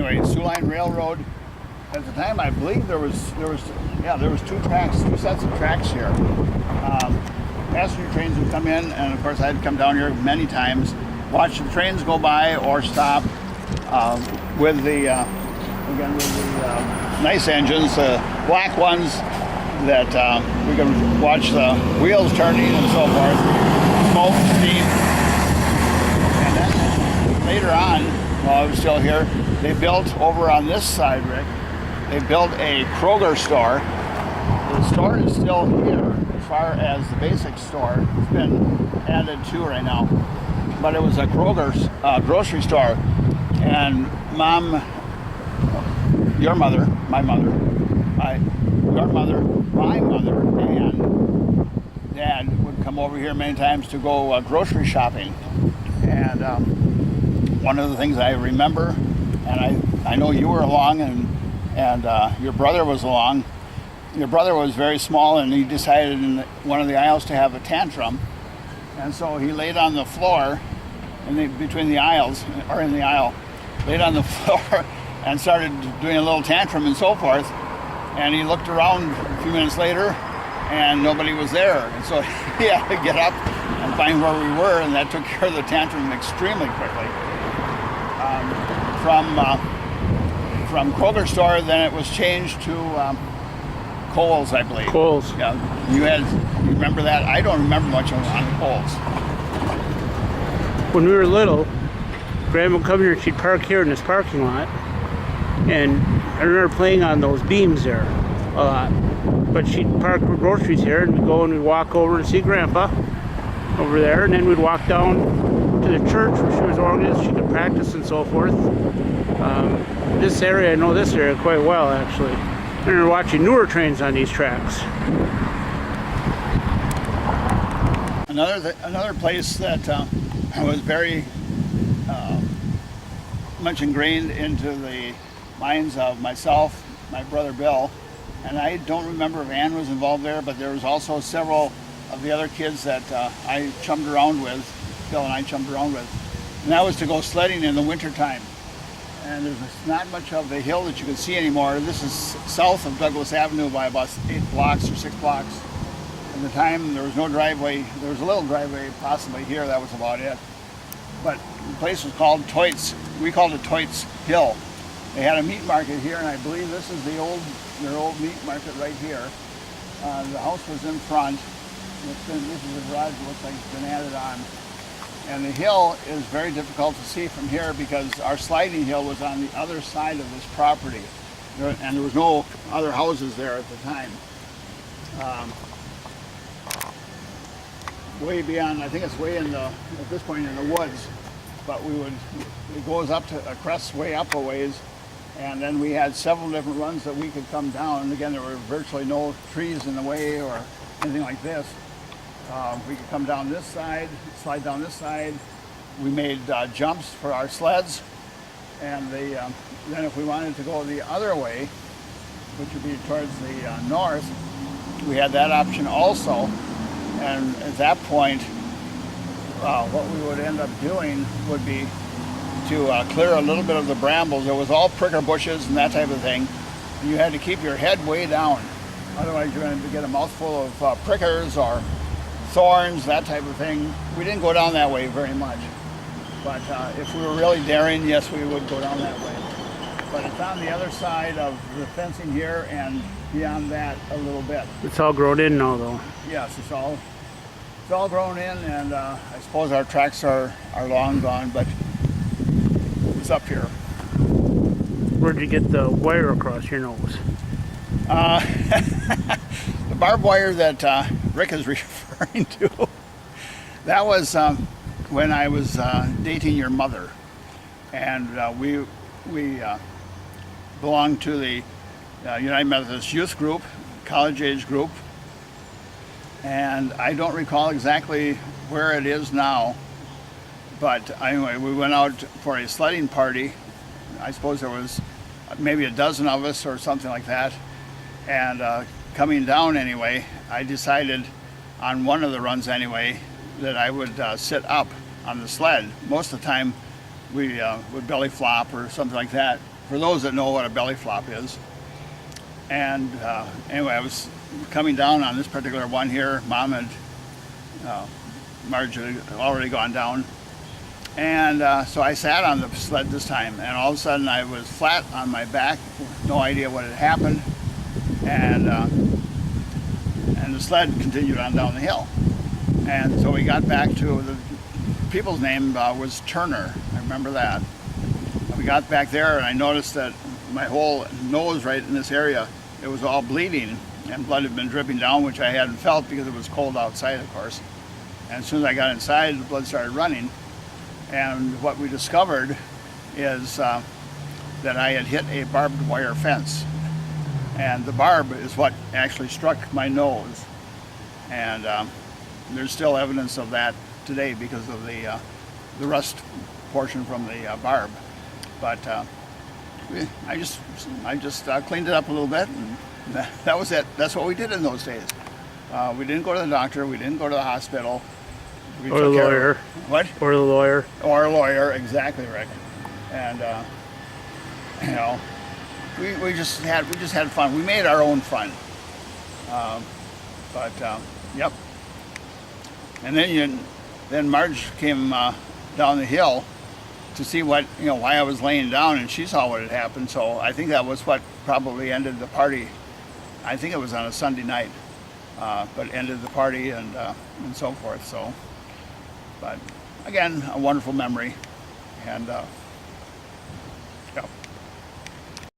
anyway, Sioux Line Railroad. At the time, I believe there was two sets of tracks here. Passenger trains would come in, and of course I'd come down here many times, watch the trains go by or stop with the nice engines, black ones that we could watch the wheels turning and so forth, smoke, steam. And then later on, while I was still here, they built over on this side, Rick, they built a Kroger store. The store is still here as far as the basic store. It's been added to right now. But it was a Kroger's grocery store. And Mom, your mother, my mother, your mother, my mother, and Dad would come over here many times to go grocery shopping. And one of the things I remember, and I know you were along, and your brother was along. Your brother was very small, and he decided in one of the aisles to have a tantrum, and so he laid on the floor, between the aisles, or in the aisle, laid on the floor and started doing a little tantrum and so forth. And he looked around a few minutes later, and nobody was there, and so he had to get up and find where we were, and that took care of the tantrum extremely quickly. From Kroger store, then it was changed to Kohl's, I believe. Kohl's. Yeah, you remember that? I don't remember much on Kohl's. When we were little, Grandma would come here and she'd park here in this parking lot. And I remember playing on those beams there a lot. But she'd park her groceries here, and we'd go and we'd walk over and see Grandpa over there. And then we'd walk down to the church where she was organized. She could practice and so forth. This area, I know this area quite well, actually. And we were watching newer trains on these tracks. Another place that was very much ingrained into the minds of myself, my brother Bill, and I don't remember if Ann was involved there, but there was also several of the other kids that I chummed around with, Bill and I chummed around with, and that was to go sledding in the wintertime. And there's not much of the hill that you can see anymore. This is south of Douglas Avenue by about 8 blocks or 6 blocks. At the time, there was no driveway. There was a little driveway possibly here, that was about it. But the place was called Toit's. We called it Toit's Hill. They had a meat market here, and I believe this is their old meat market right here. The house was in front. This is the garage that looks like it's been added on. And the hill is very difficult to see from here because our sliding hill was on the other side of this property. And there was no other houses there at the time. Way beyond, I think it's way at this point in the woods. But it goes up to a crest way up a ways. And then we had several different runs that we could come down. And again, there were virtually no trees in the way or anything like this. We could come down this side, slide down this side. We made jumps for our sleds, and then if we wanted to go the other way, which would be towards the north, we had that option also. And at that point, what we would end up doing would be to clear a little bit of the brambles. It was all pricker bushes and that type of thing. And you had to keep your head way down. Otherwise, you're going to get a mouthful of prickers or thorns, that type of thing. We didn't go down that way very much. But if we were really daring, yes, we would go down that way. But it's on the other side of the fencing here and beyond that a little bit. It's all grown in now, though. Yes, it's all grown in, and I suppose our tracks are long gone, but it's up here. Where'd you get the wire across your nose? The barbed wire that Rick is referring to, that was when I was dating your mother, and we belonged to the United Methodist Youth Group, college age group, and I don't recall exactly where it is now, but anyway, we went out for a sledding party. I suppose there was maybe a dozen of us or something like that, and coming down anyway, I decided on one of the runs anyway that I would sit up on the sled. Most of the time we would belly flop or something like that. for those that know what a belly flop is. And anyway, I was coming down on this particular one here. Mom and Marge had already gone down. And so I sat on the sled this time, and all of a sudden I was flat on my back, no idea what had happened. And the sled continued on down the hill. And so we got back to the people's name was Turner. I remember that. We got back there, and I noticed that my whole nose right in this area, it was all bleeding, and blood had been dripping down, which I hadn't felt because it was cold outside, of course. And as soon as I got inside, the blood started running. And what we discovered is that I had hit a barbed wire fence. And the barb is what actually struck my nose. And there's still evidence of that today because of the rust portion from the barb. But I just cleaned it up a little bit, and that was it. That's what we did in those days. We didn't go to the doctor. We didn't go to the hospital. We Or a took care lawyer. of- What? Or the lawyer. Or a lawyer, exactly, Rick. And you know, we just had fun. We made our own fun. Yep. And then Marge came down the hill to see what, why I was laying down, and she saw what had happened. So I think that was what probably ended the party. I think it was on a Sunday night, but ended the party and so forth. So, but again, a wonderful memory, and